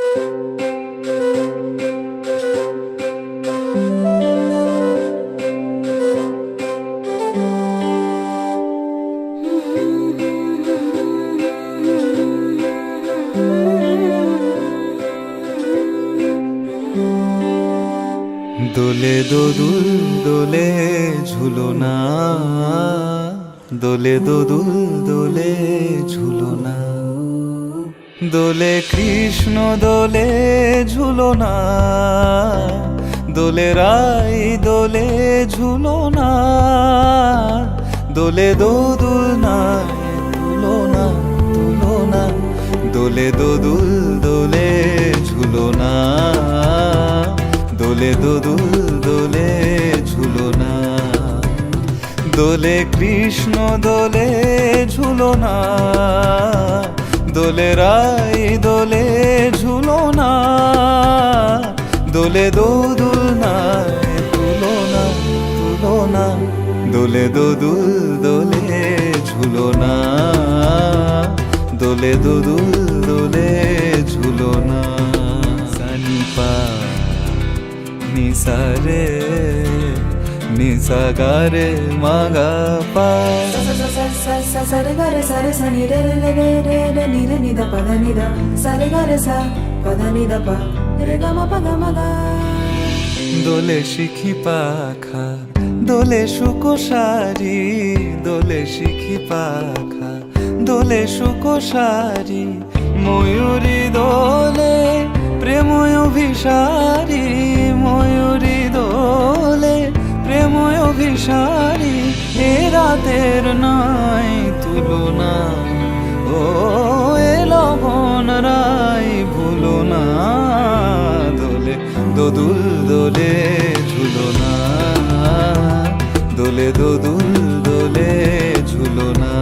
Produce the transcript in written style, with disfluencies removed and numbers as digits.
দোলে দোদুল দোলে ঝুলনা, দোলে দোদুল দোলে ঝুলনা, দোলে কৃষ্ণ দোলে ঝুলনা, দোলে রাই দোলে ঝুলনা, দোলে দোদুল নাই তুলনা তুলনা, দোলে দোদুল দোলে ঝুলনা, দোলে দোদুল দোলে ঝুলনা, দোলে কৃষ্ণ দোলে ঝুলনা, দোলে রাই দোলে ঝুলনা, দোলে দোদুল নাই তুলনা তুলনা, দোলে দোদুল দোলে ঝুলনা, দোলে দোদুল দোলে ঝুলনা। সানিপা নিসা রে নিসা গা রে মা গা পা, sa re ga re sa re sa ni re re re re re ni re ni da pa da ni da sa re ga re sa pa da ni da pa re ga ma ga। দোলে শিখি পাখা দোলে সুকোসারি, দোলে শিখি পাখা দোলে সুকোসারি, ময়ূরী দোলে প্রেময় অভিসারী, ময়ূরী দোলে প্রেময় অভিসারী, এ রাতের নাই তুলনা, ও এ লবণ রাই ভুলো না, দোলে দোদুল দোলে ঝুলনা, দোলে দোদুল দোলে ঝুলনা।